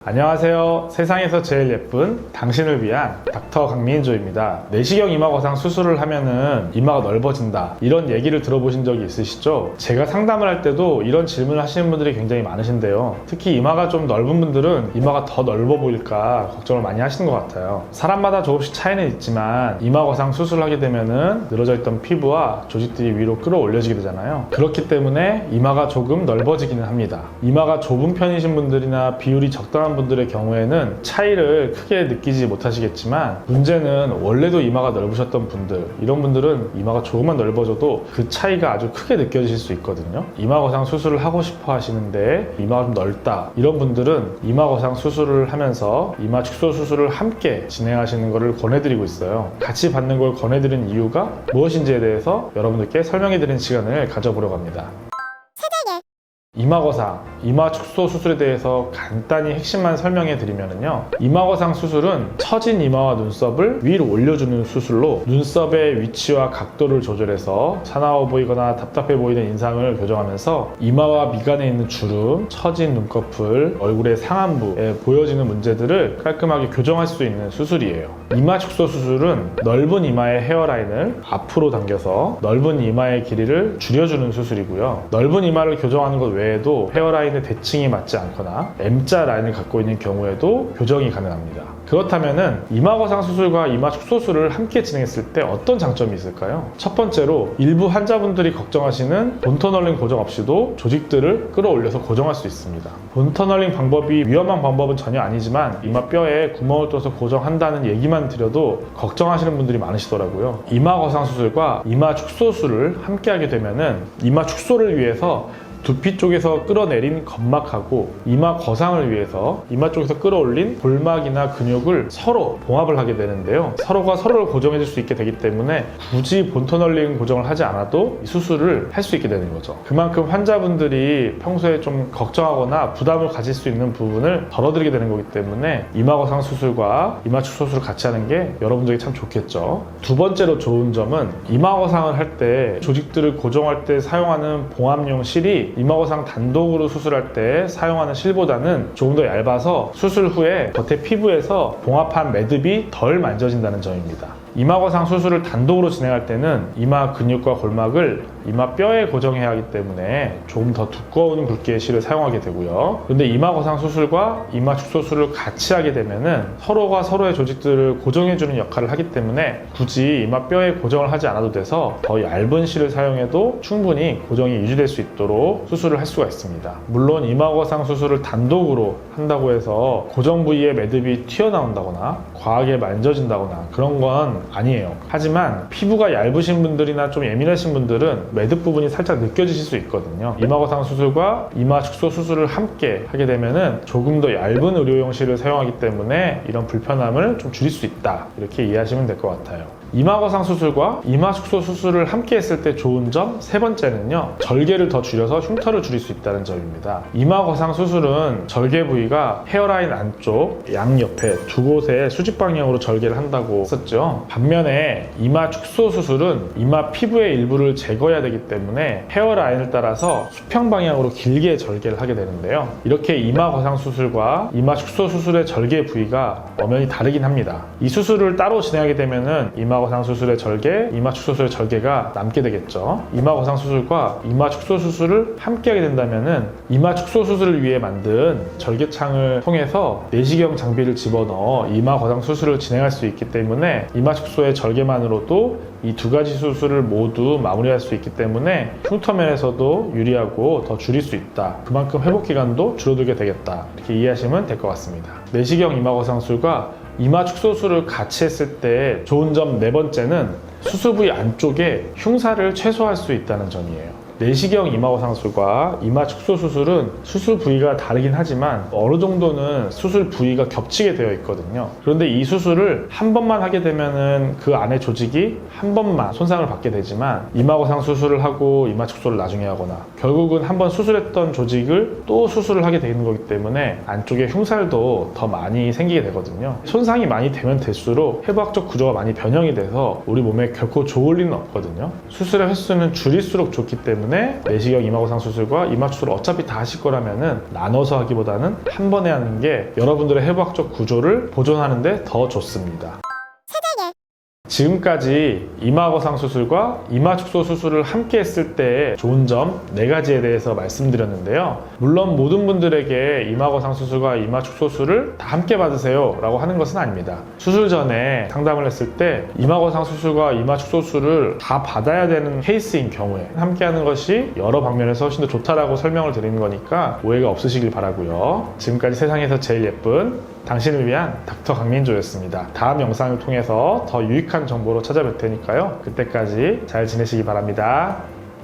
안녕하세요. 세상에서 제일 예쁜 당신을 위한 닥터 강민조입니다. 내시경 이마 거상 수술을 하면은 이마가 넓어진다, 이런 얘기를 들어보신 적이 있으시죠? 제가 상담을 할 때도 이런 질문을 하시는 분들이 굉장히 많으신데요. 특히 이마가 좀 넓은 분들은 이마가 더 넓어 보일까 걱정을 많이 하시는 것 같아요. 사람마다 조금씩 차이는 있지만 이마 거상 수술을 하게 되면은 늘어져 있던 피부와 조직들이 위로 끌어올려지게 되잖아요. 그렇기 때문에 이마가 조금 넓어지기는 합니다. 이마가 좁은 편이신 분들이나 비율이 적당한 분들의 경우에는 차이를 크게 느끼지 못하시겠지만, 문제는 원래도 이마가 넓으셨던 분들, 이런 분들은 이마가 조금만 넓어져도 그 차이가 아주 크게 느껴지실 수 있거든요. 이마 거상 수술을 하고 싶어 하시는데 이마가 좀 넓다, 이런 분들은 이마 거상 수술을 하면서 이마 축소 수술을 함께 진행하시는 것을 권해드리고 있어요. 같이 받는 걸 권해드린 이유가 무엇인지에 대해서 여러분들께 설명해드리는 시간을 가져보려고 합니다. 이마 거상, 이마 축소 수술에 대해서 간단히 핵심만 설명해 드리면요, 이마 거상 수술은 처진 이마와 눈썹을 위로 올려주는 수술로 눈썹의 위치와 각도를 조절해서 사나워 보이거나 답답해 보이는 인상을 교정하면서 이마와 미간에 있는 주름, 처진 눈꺼풀, 얼굴의 상안부에 보여지는 문제들을 깔끔하게 교정할 수 있는 수술이에요. 이마 축소 수술은 넓은 이마의 헤어라인을 앞으로 당겨서 넓은 이마의 길이를 줄여주는 수술이고요. 넓은 이마를 교정하는 것 외에도 헤어라인의 대칭이 맞지 않거나 M자 라인을 갖고 있는 경우에도 교정이 가능합니다. 그렇다면은 이마 거상 수술과 이마 축소 수술을 함께 진행했을 때 어떤 장점이 있을까요? 첫 번째로, 일부 환자분들이 걱정하시는 본터널링 고정 없이도 조직들을 끌어올려서 고정할 수 있습니다. 본터널링 방법이 위험한 방법은 전혀 아니지만 이마 뼈에 구멍을 뚫어서 고정한다는 얘기만 드려도 걱정하시는 분들이 많으시더라고요. 이마 거상 수술과 이마 축소 수술을 함께 하게 되면은 이마 축소를 위해서 두피 쪽에서 끌어내린 점막하고 이마 거상을 위해서 이마 쪽에서 끌어올린 볼막이나 근육을 서로 봉합을 하게 되는데요, 서로가 서로를 고정해 줄 수 있게 되기 때문에 굳이 본터널링 고정을 하지 않아도 이 수술을 할 수 있게 되는 거죠. 그만큼 환자분들이 평소에 좀 걱정하거나 부담을 가질 수 있는 부분을 덜어드리게 되는 거기 때문에 이마 거상 수술과 이마 축소 수술을 같이 하는 게 여러분들에게 참 좋겠죠. 두 번째로 좋은 점은, 이마 거상을 할 때 조직들을 고정할 때 사용하는 봉합용 실이 이마 거상 단독으로 수술할 때 사용하는 실보다는 조금 더 얇아서 수술 후에 겉에 피부에서 봉합한 매듭이 덜 만져진다는 점입니다. 이마 거상 수술을 단독으로 진행할 때는 이마 근육과 골막을 이마 뼈에 고정해야 하기 때문에 조금 더 두꺼운 굵기의 실을 사용하게 되고요. 그런데 이마 거상 수술과 이마 축소 수술을 같이 하게 되면은 서로가 서로의 조직들을 고정해주는 역할을 하기 때문에 굳이 이마 뼈에 고정을 하지 않아도 돼서 더 얇은 실을 사용해도 충분히 고정이 유지될 수 있도록 수술을 할 수가 있습니다. 물론 이마 거상 수술을 단독으로 한다고 해서 고정 부위의 매듭이 튀어나온다거나 과하게 만져진다거나 그런 건 아니에요. 하지만 피부가 얇으신 분들이나 좀 예민하신 분들은 매듭 부분이 살짝 느껴지실 수 있거든요. 이마 거상 수술과 이마 축소 수술을 함께 하게 되면은 조금 더 얇은 의료용 실을 사용하기 때문에 이런 불편함을 좀 줄일 수 있다, 이렇게 이해하시면 될 것 같아요. 이마 거상 수술과 이마 축소 수술을 함께 했을 때 좋은 점 세 번째는요, 절개를 더 줄여서 흉터를 줄일 수 있다는 점입니다. 이마 거상 수술은 절개 부위가 헤어라인 안쪽 양옆에 두 곳에 수직 방향으로 절개를 한다고 했었죠. 반면에 이마 축소 수술은 이마 피부의 일부를 제거해야 되기 때문에 헤어라인을 따라서 수평 방향으로 길게 절개를 하게 되는데요, 이렇게 이마 거상 수술과 이마 축소 수술의 절개 부위가 엄연히 다르긴 합니다. 이 수술을 따로 진행하게 되면은 이마 거상 수술의 절개, 이마 축소 수술의 절개가 남게 되겠죠. 이마 거상 수술과 이마 축소 수술을 함께 하게 된다면은 이마 축소 수술을 위해 만든 절개창을 통해서 내시경 장비를 집어넣어 이마 거상 수술을 진행할 수 있기 때문에 이마 축소의 절개만으로도 이 두 가지 수술을 모두 마무리할 수 있기 때문에 흉터 면에서도 유리하고 더 줄일 수 있다, 그만큼 회복 기간도 줄어들게 되겠다, 이렇게 이해하시면 될 것 같습니다. 내시경 이마 거상 수술과 이마 축소 수술을 같이 했을 때 좋은 점 네 번째는 수술 부위 안쪽에 흉사를 최소화할 수 있다는 점이에요. 내시경 이마 거상 수술과 이마 축소 수술은 수술 부위가 다르긴 하지만 어느 정도는 수술 부위가 겹치게 되어 있거든요. 그런데 이 수술을 한 번만 하게 되면은 그 안의 조직이 한 번만 손상을 받게 되지만, 이마 거상 수술을 하고 이마 축소를 나중에 하거나 결국은 한 번 수술했던 조직을 또 수술을 하게 되는 거기 때문에 안쪽에 흉살도 더 많이 생기게 되거든요. 손상이 많이 되면 될수록 해부학적 구조가 많이 변형이 돼서 우리 몸에 결코 좋을 리는 없거든요. 수술의 횟수는 줄일수록 좋기 때문에 때문에 내시경 이마거상 수술과 이마 축소를 어차피 다 하실 거라면은 나눠서 하기보다는 한 번에 하는 게 여러분들의 해부학적 구조를 보존하는 데 더 좋습니다. 지금까지 이마거상 수술과 이마 축소 수술을 함께 했을 때의 좋은 점 4가지에 대해서 말씀드렸는데요. 물론 모든 분들에게 이마거상 수술과 이마 축소 수술을 다 함께 받으세요 라고 하는 것은 아닙니다. 수술 전에 상담을 했을 때 이마거상 수술과 이마 축소 수술을 다 받아야 되는 케이스인 경우에 함께 하는 것이 여러 방면에서 훨씬 더 좋다라고 설명을 드리는 거니까 오해가 없으시길 바라고요. 지금까지 세상에서 제일 예쁜 당신을 위한 닥터 강민조였습니다. 다음 영상을 통해서 더 유익한 정보로 찾아뵐 테니까요. 그때까지 잘 지내시기 바랍니다.